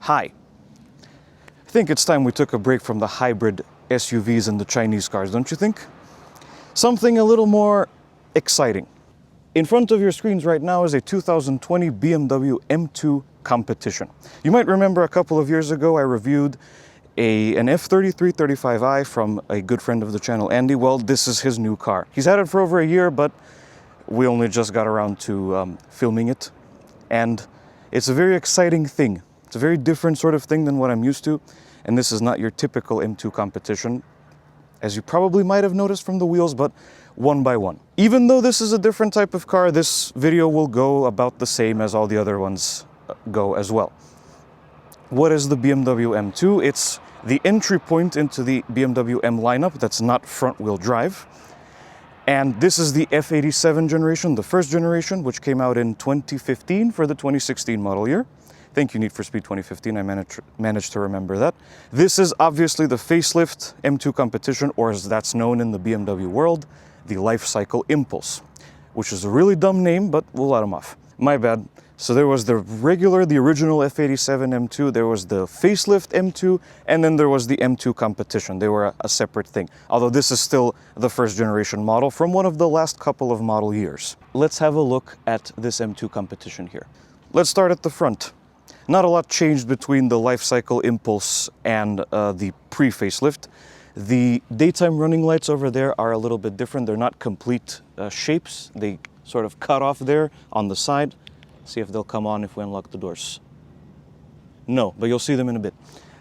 Hi. I think it's time we took a break from the hybrid SUVs and the Chinese cars, don't you think? Something a little more exciting. In front of your screens right now is a 2020 BMW M2 Competition. You might remember a couple of years ago I reviewed an F3335i from a good friend of the channel, Andy. Well, this is his new car. He's had it for over a year, but we only just got around to filming it. And it's a very exciting thing. It's a very different sort of thing than what I'm used to. And this is not your typical M2 Competition, as you probably might have noticed from the wheels, but one by one. Even though this is a different type of car, this video will go about the same as all the other ones go as well. What is the BMW M2? It's the entry point into the BMW M lineup that's not front-wheel drive. And this is the F87 generation, the first generation, which came out in 2015 for the 2016 model year. Thank you, Need for Speed 2015, I managed to remember that. This is obviously the facelift M2 Competition, or as that's known in the BMW world, the Life Cycle Impulse, which is a really dumb name, but we'll let them off. My bad. So there was the original F87 M2, there was the facelift M2, and then there was the M2 Competition. They were a separate thing, although this is still the first generation model from one of the last couple of model years. Let's have a look at this M2 Competition here. Let's start at the front. Not a lot changed between the Life Cycle Impulse and the pre-facelift. The daytime running lights over there are a little bit different. They're not complete shapes. They sort of cut off there on the side. See if they'll come on if we unlock the doors. No, but you'll see them in a bit.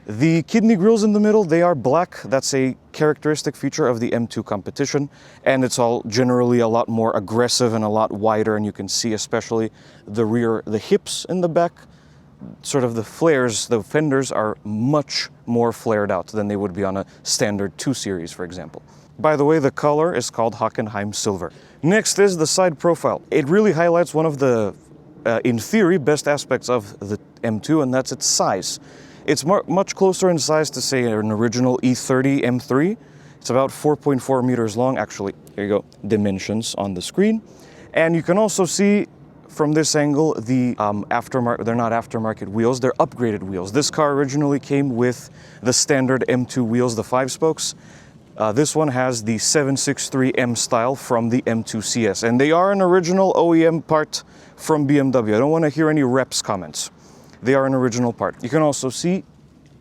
The kidney grills in the middle, they are black. That's a characteristic feature of the M2 Competition. And it's all generally a lot more aggressive and a lot wider. And you can see especially the rear, the hips in the back, sort of the flares, the fenders are much more flared out than they would be on a standard 2 Series, for example. By the way, the color is called Hockenheim Silver. Next is the side profile. It really highlights one of the in theory, best aspects of the M2, and that's its size. It's much closer in size to, say, an original E30 M3. It's about 4.4 meters long. Actually, here you go, dimensions on the screen. And you can also see from this angle the aftermarket, they're not aftermarket wheels, they're upgraded wheels. This car originally came with the standard M2 wheels, the 5 spokes. This one has the 763M style from the M2 CS, and they are an original OEM part from BMW. I don't want to hear any reps comments. They are an original part. You can also see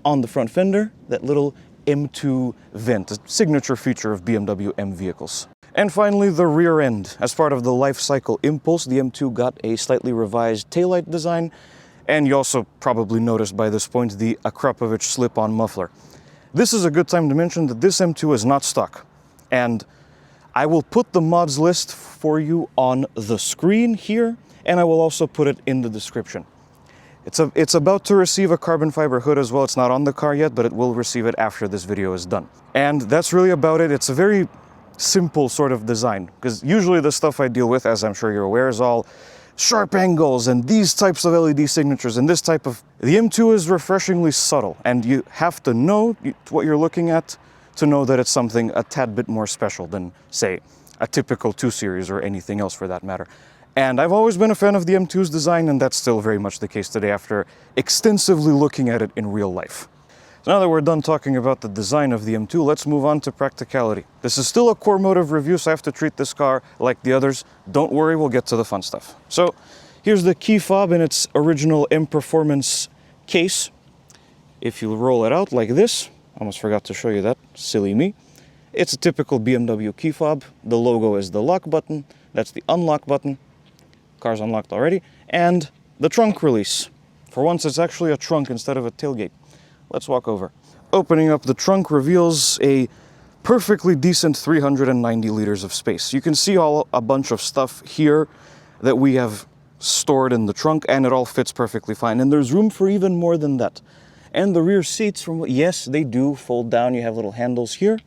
on the front fender that little M2 vent, a signature feature of BMW M vehicles. And finally, the rear end. As part of the Life Cycle Impulse, the M2 got a slightly revised taillight design, and you also probably noticed by this point the Akrapovic Slip-On muffler. This is a good time to mention that this M2 is not stock, and I will put the mods list for you on the screen here, and I will also put it in the description. It's about to receive a carbon fiber hood as well. It's not on the car yet, but it will receive it after this video is done. And that's really about it. It's a very simple sort of design, because usually the stuff I deal with, as I'm sure you're aware, is all sharp angles and these types of LED signatures and this type of... The M2 is refreshingly subtle, and you have to know what you're looking at to know that it's something a tad bit more special than, say, a typical 2 Series or anything else for that matter. And I've always been a fan of the M2's design, and that's still very much the case today after extensively looking at it in real life. So now that we're done talking about the design of the M2, let's move on to practicality. This is still a Korrmotive review, so I have to treat this car like the others. Don't worry, we'll get to the fun stuff. So here's the key fob in its original M Performance case. If you roll it out like this, almost forgot to show you that, silly me. It's a typical BMW key fob. The logo is the lock button, that's the unlock button. Car's unlocked already. And the trunk release. For once, it's actually a trunk instead of a tailgate. Let's walk over. Opening up the trunk reveals a perfectly decent 390 liters of space. You can see a bunch of stuff here that we have stored in the trunk, and it all fits perfectly fine. And there's room for even more than that. And the rear seats, yes, they do fold down. You have little handles here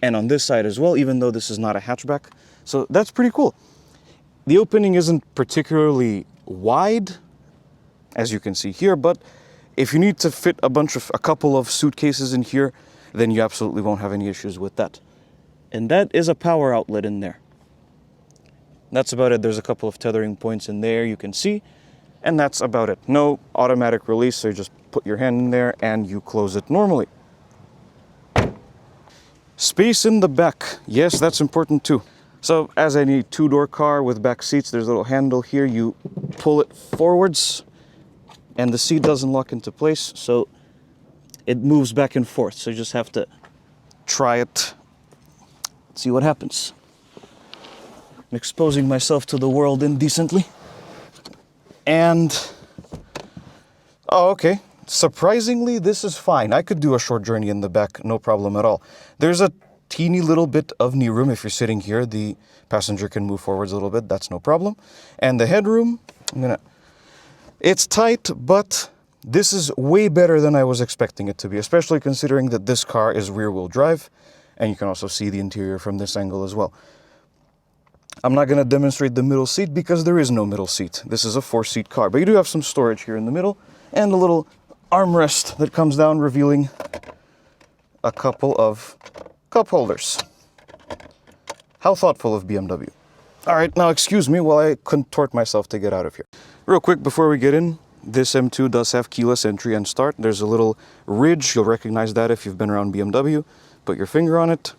and on this side as well, even though this is not a hatchback. So that's pretty cool. The opening isn't particularly wide, as you can see here, but if you need to fit a couple of suitcases in here, then you absolutely won't have any issues with that. And that is a power outlet in there. That's about it. There's a couple of tethering points in there you can see, and that's about it. No automatic release, so you just put your hand in there and you close it normally. Space in the back. Yes, that's important too. So as any two-door car with back seats, there's a little handle here. You pull it forwards and the seat doesn't lock into place, so it moves back and forth. So you just have to try it, see what happens. I'm exposing myself to the world indecently. And, oh, okay. Surprisingly, this is fine. I could do a short journey in the back, no problem at all. There's a teeny little bit of knee room. If you're sitting here, the passenger can move forwards a little bit. That's no problem. And the headroom, it's tight, but this is way better than I was expecting it to be, especially considering that this car is rear-wheel drive, and you can also see the interior from this angle as well. I'm not going to demonstrate the middle seat because there is no middle seat. This is a 4-seat car, but you do have some storage here in the middle and a little armrest that comes down, revealing a couple of cup holders. How thoughtful of BMW. All right, now excuse me while I contort myself to get out of here. Real quick before we get in, this M2 does have keyless entry and start. There's a little ridge. You'll recognize that if you've been around BMW. Put your finger on it.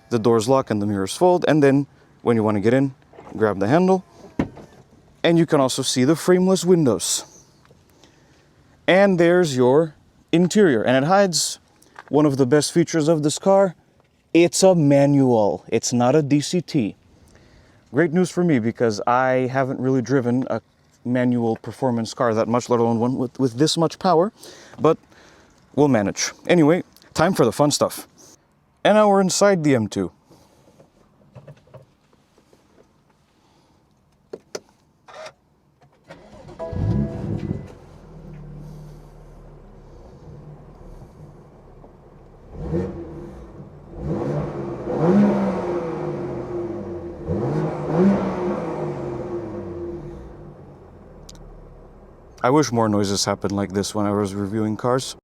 The doors lock and the mirrors fold. And then when you want to get in, grab the handle. And you can also see the frameless windows. And there's your interior. And it hides one of the best features of this car. It's a manual. It's not a DCT. Great news for me because I haven't really driven a manual performance car that much, let alone one with this much power, but we'll manage. Anyway, time for the fun stuff. And now we're inside the M2. I wish more noises happened like this when I was reviewing cars.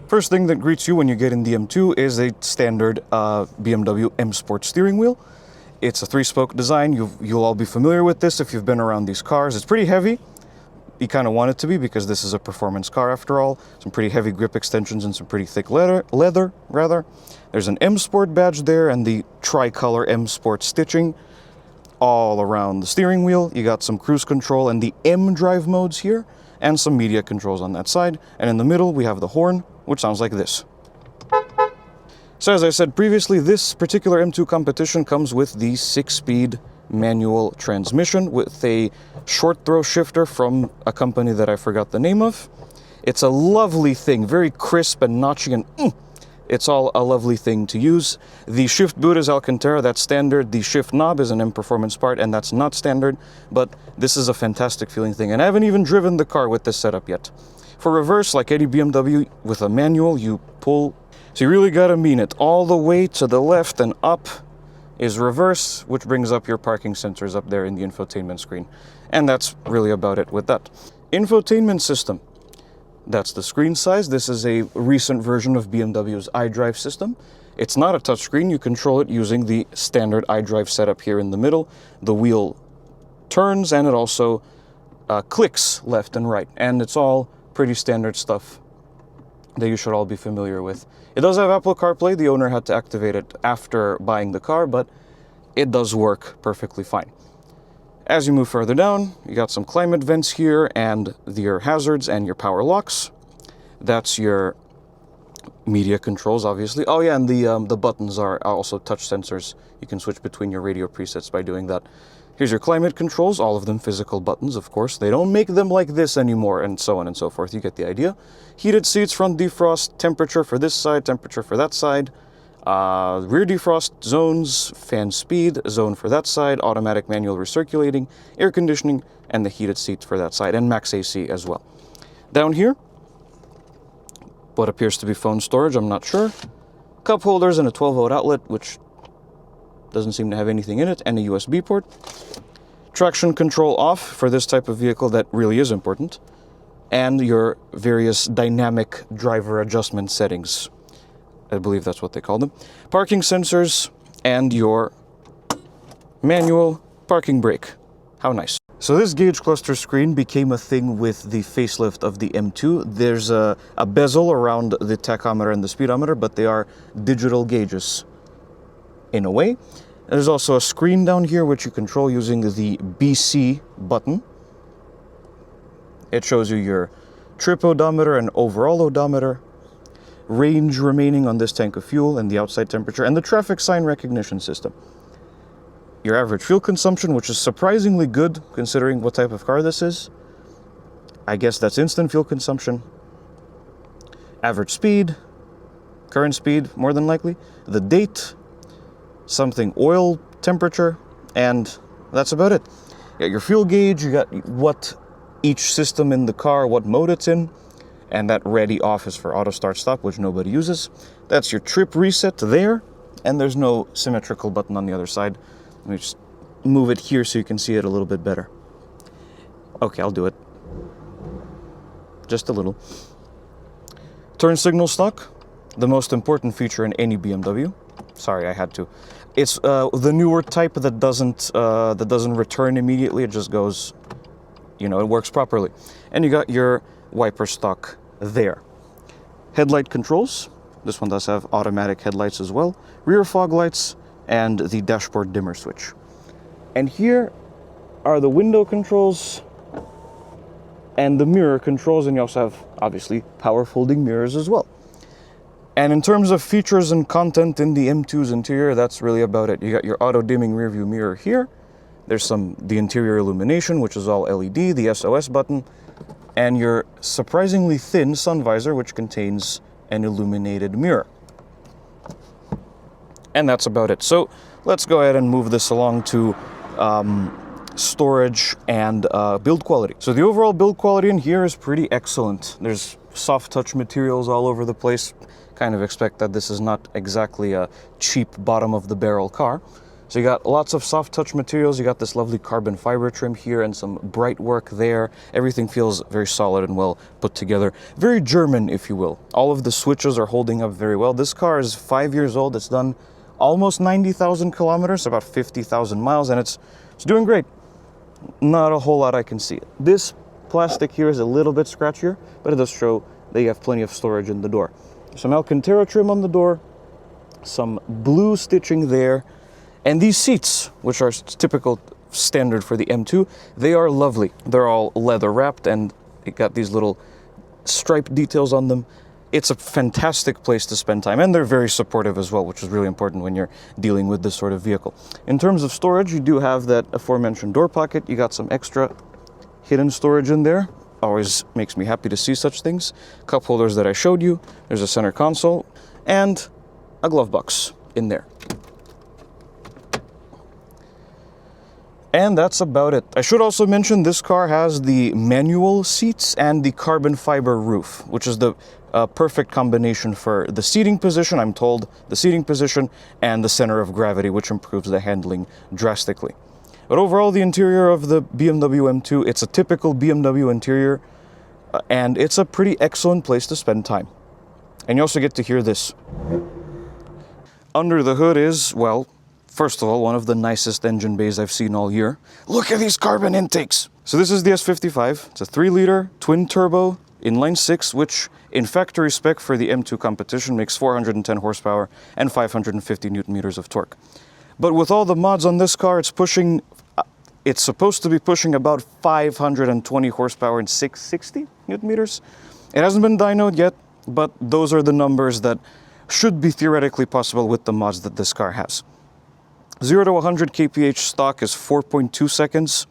First thing that greets you when you get in the M2 is a standard BMW M Sport steering wheel. It's a 3-spoke design. You'll all be familiar with this if you've been around these cars. It's pretty heavy. You kind of want it to be because this is a performance car after all. Some pretty heavy grip extensions and some pretty thick leather. There's an M Sport badge there and the tricolor M Sport stitching all around the steering wheel. You got some cruise control and the M drive modes here and some media controls on that side. And in the middle we have the horn, which sounds like this. So as I said previously, this particular M2 Competition comes with the 6-speed manual transmission with a short throw shifter from a company that I forgot the name of. It's a lovely thing, very crisp and notchy, and it's all a lovely thing to use. The shift boot is Alcantara, that's standard. The shift knob is an M Performance part, and that's not standard, but this is a fantastic feeling thing, and I haven't even driven the car with this setup yet. For reverse, like any BMW with a manual, you pull, so you really gotta mean it. All the way to the left and up is reverse, which brings up your parking sensors up there in the infotainment screen. And that's really about it with that. Infotainment system. That's the screen size. This is a recent version of BMW's iDrive system. It's not a touchscreen. You control it using the standard iDrive setup here in the middle. The wheel turns and it also clicks left and right. And it's all pretty standard stuff that you should all be familiar with. It does have Apple CarPlay. The owner had to activate it after buying the car, but it does work perfectly fine. As you move further down, you got some climate vents here and your hazards and your power locks. That's your media controls, obviously. Oh yeah, and the buttons are also touch sensors. You can switch between your radio presets by doing that. Here's your climate controls, all of them physical buttons, of course. They don't make them like this anymore, and so on and so forth. You get the idea. Heated seats, front defrost, temperature for this side, temperature for that side. Rear defrost zones, fan speed, zone for that side, automatic manual recirculating, air conditioning, and the heated seats for that side, and max AC as well. Down here, what appears to be phone storage, I'm not sure. Cup holders and a 12-volt outlet, which doesn't seem to have anything in it, and a USB port. Traction control off for this type of vehicle, that really is important. and your various dynamic driver adjustment settings. I believe that's what they call them. Parking sensors and your manual parking brake. How nice. So this gauge cluster screen became a thing with the facelift of the M2. There's a bezel around the tachometer and the speedometer, but they are digital gauges in a way. There's also a screen down here which you control using the BC button. It shows you your trip odometer and overall odometer, range remaining on this tank of fuel and the outside temperature, and the traffic sign recognition system. Your average fuel consumption, which is surprisingly good considering what type of car this is. I guess that's instant fuel consumption. Average speed, current speed, more than likely. The date, something oil temperature, and that's about it. You got your fuel gauge, you got what each system in the car, what mode it's in, and that ready off is for auto start stop, which nobody uses. That's your trip reset there, and there's no symmetrical button on the other side. Let me just move it here so you can see it a little bit better. Okay, I'll do it. Just a little. Turn signal stock, the most important feature in any BMW. Sorry, I had to. It's the newer type that doesn't return immediately. It just goes, you know, it works properly. And you got your wiper stock there. Headlight controls. This one does have automatic headlights as well. Rear fog lights and the dashboard dimmer switch. And here are the window controls and the mirror controls, and you also have, obviously, power folding mirrors as well. And in terms of features and content in the M2's interior, that's really about it. You got your auto-dimming rearview mirror here. There's the interior illumination, which is all LED, the SOS button, and your surprisingly thin sun visor, which contains an illuminated mirror. And that's about it. So let's go ahead and move this along to storage and build quality. So the overall build quality in here is pretty excellent. There's soft touch materials all over the place. Kind of expect that this is not exactly a cheap bottom of the barrel car. So you got lots of soft touch materials. You got this lovely carbon fiber trim here and some bright work there. Everything feels very solid and well put together. Very German, if you will. All of the switches are holding up very well. This car is 5 years old. It's done almost 90,000 kilometers, about 50,000 miles, and it's doing great. Not a whole lot I can see. This plastic here is a little bit scratchier, but it does show that you have plenty of storage in the door. Some Alcantara trim on the door, some blue stitching there, and these seats, which are typical standard for the M2, they are lovely. They're all leather wrapped and it got these little stripe details on them. It's a fantastic place to spend time, and they're very supportive as well, which is really important when you're dealing with this sort of vehicle. In terms of storage, you do have that aforementioned door pocket. You got some extra hidden storage in there. Always makes me happy to see such things. Cup holders that I showed you. There's a center console and a glove box in there. And that's about it. I should also mention this car has the manual seats and the carbon fiber roof, which is the perfect combination for the seating position, I'm told, the seating position and the center of gravity, which improves the handling drastically. But overall, the interior of the BMW M2, it's a typical BMW interior, and it's a pretty excellent place to spend time. And you also get to hear this. Under the hood is, well, first of all, one of the nicest engine bays I've seen all year. Look at these carbon intakes! So this is the S55. It's a 3-liter twin-turbo inline-6, which in factory spec for the M2 Competition makes 410 horsepower and 550 newton meters of torque. But with all the mods on this car, it's supposed to be pushing about 520 horsepower and 660 newton meters. It hasn't been dynoed yet, but those are the numbers that should be theoretically possible with the mods that this car has. 0 to 100 kph stock is 4.2 seconds.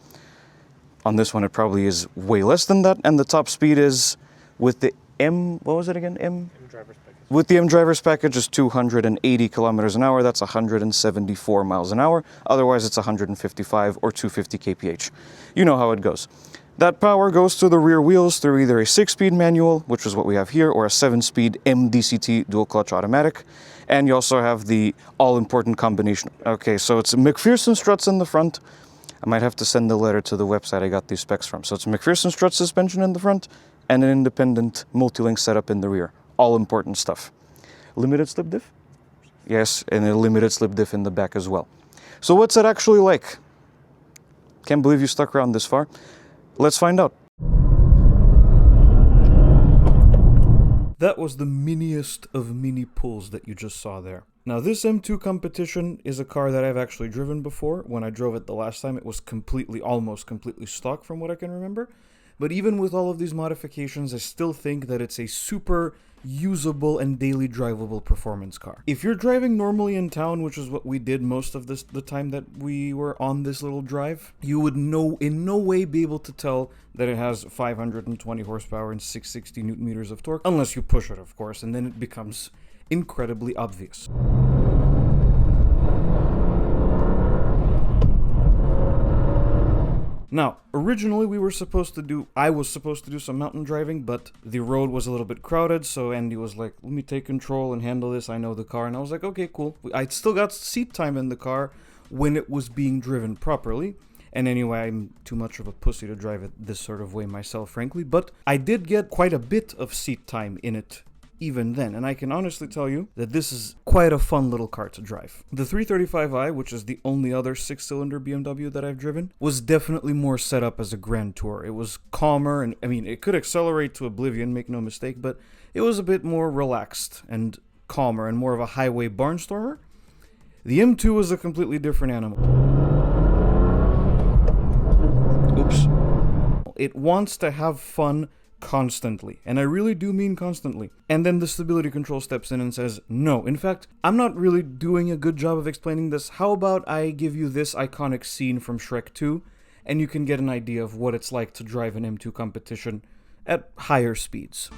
On this one, it probably is way less than that. And the top speed is, with the what was it again? M driver's package. With the M driver's package is 280 kilometers an hour. That's 174 miles an hour. Otherwise, it's 155 or 250 kph. You know how it goes. That power goes to the rear wheels through either a 6-speed manual, which is what we have here, or a 7-speed MDCT dual clutch automatic. And you also have the all-important combination. Okay, so it's McPherson struts in the front. I might have to send the letter to the website I got these specs from. So it's McPherson strut suspension in the front, and an independent multi-link setup in the rear. All important stuff. Limited slip diff? Yes, and a limited slip diff in the back as well. So what's it actually like? Can't believe you stuck around this far. Let's find out. That was the miniest of mini pulls that you just saw there. Now this M2 Competition is a car that I've actually driven before. When I drove it the last time, it was almost completely stock from what I can remember. But even with all of these modifications, I still think that it's a super usable and daily drivable performance car. If you're driving normally in town, which is what we did most of the time that we were on this little drive, you would in no way be able to tell that it has 520 horsepower and 660 newton meters of torque, unless you push it, of course, and then it becomes incredibly obvious. Now, originally I was supposed to do some mountain driving, but the road was a little bit crowded, so Andy was like, let me take control and handle this, I know the car, and I was like, okay, cool. I still got seat time in the car when it was being driven properly, and anyway, I'm too much of a pussy to drive it this sort of way myself, frankly, but I did get quite a bit of seat time in it even then, and I can honestly tell you that this is quite a fun little car to drive. The 335i, which is the only other 6-cylinder BMW that I've driven, was definitely more set up as a grand tour. It was calmer, and I mean, it could accelerate to oblivion, make no mistake, but it was a bit more relaxed and calmer and more of a highway barnstormer. The M2 was a completely different animal. Oops. It wants to have fun constantly, and I really do mean constantly. And then the stability control steps in and says, no, in fact, I'm not really doing a good job of explaining this. How about I give you this iconic scene from Shrek 2, and you can get an idea of what it's like to drive an M2 Competition at higher speeds.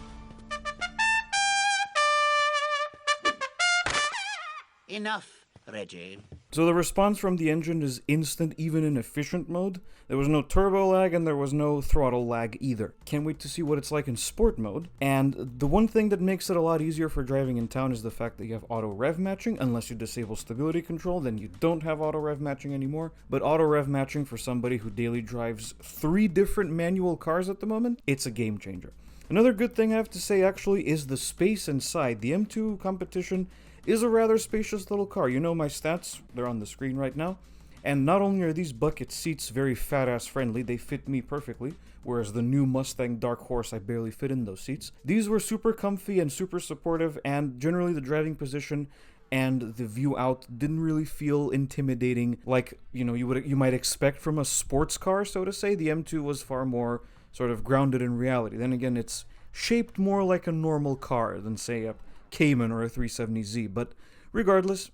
Enough, Reggie. So the response from the engine is instant, even in efficient mode. There was no turbo lag and there was no throttle lag either. Can't wait to see what it's like in sport mode. And the one thing that makes it a lot easier for driving in town is the fact that you have auto rev matching. Unless you disable stability control, then you don't have auto rev matching anymore. But auto rev matching for somebody who daily drives 3 different manual cars at the moment, it's a game changer. Another good thing I have to say actually is the space inside. The M2 Competition is a rather spacious little car. You know my stats, they're on the screen right now. And not only are these bucket seats very fat-ass friendly, they fit me perfectly, whereas the new Mustang Dark Horse, I barely fit in those seats. These were super comfy and super supportive, and generally the driving position and the view out didn't really feel intimidating like, you know, you might expect from a sports car, so to say. The M2 was far more sort of grounded in reality. Then again, it's shaped more like a normal car than, say, a Cayman or a 370Z, but regardless,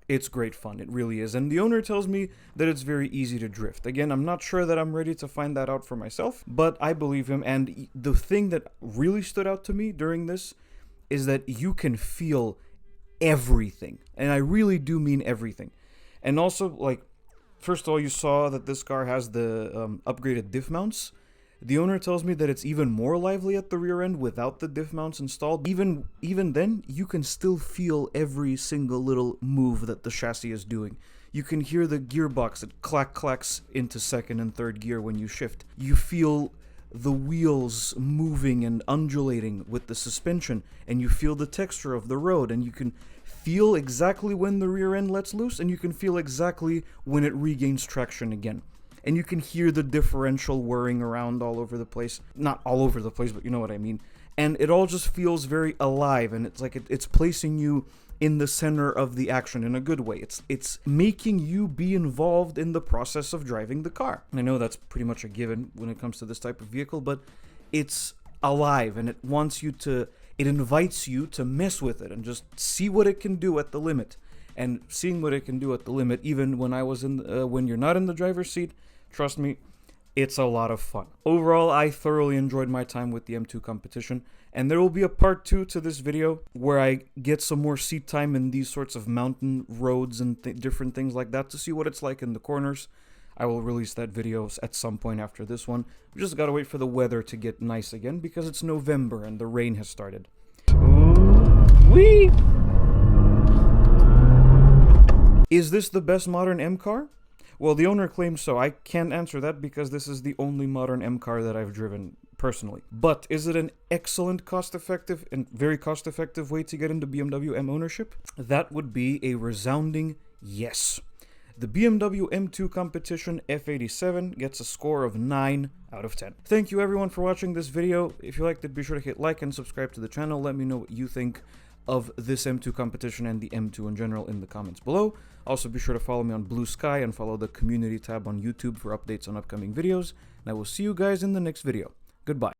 it's great fun. It really is. And the owner tells me that it's very easy to drift. Again, I'm not sure that I'm ready to find that out for myself, but I believe him. And the thing that really stood out to me during this is that you can feel everything. And I really do mean everything. And also, like, first of all, you saw that this car has the upgraded diff mounts. The owner tells me that it's even more lively at the rear end without the diff mounts installed. Even then, you can still feel every single little move that the chassis is doing. You can hear the gearbox that clacks into second and third gear when you shift. You feel the wheels moving and undulating with the suspension, and you feel the texture of the road, and you can feel exactly when the rear end lets loose, and you can feel exactly when it regains traction again. And you can hear the differential whirring around all over the place. Not all over the place, but you know what I mean. And it all just feels very alive, and it's like it's placing you in the center of the action in a good way. It's making you be involved in the process of driving the car. I know that's pretty much a given when it comes to this type of vehicle, but it's alive, and it invites you to mess with it and just see what it can do at the limit. And seeing what it can do at the limit, even when when you're not in the driver's seat, trust me, it's a lot of fun. Overall, I thoroughly enjoyed my time with the M2 Competition, and there will be a part 2 to this video where I get some more seat time in these sorts of mountain roads and different things like that to see what it's like in the corners. I will release that video at some point after this one. We just gotta wait for the weather to get nice again because it's November and the rain has started. Whee! Is this the best modern M car? Well, the owner claims so. I can't answer that because this is the only modern M car that I've driven personally. But is it an excellent cost-effective and very cost-effective way to get into BMW M ownership? That would be a resounding yes. The BMW M2 Competition F87 gets a score of 9 out of 10. Thank you everyone for watching this video. If you liked it, be sure to hit like and subscribe to the channel. Let me know what you think of this M2 competition and the M2 in general in the comments below. Also, be sure to follow me on Blue Sky and follow the community tab on YouTube for updates on upcoming videos. And I will see you guys in the next video. Goodbye.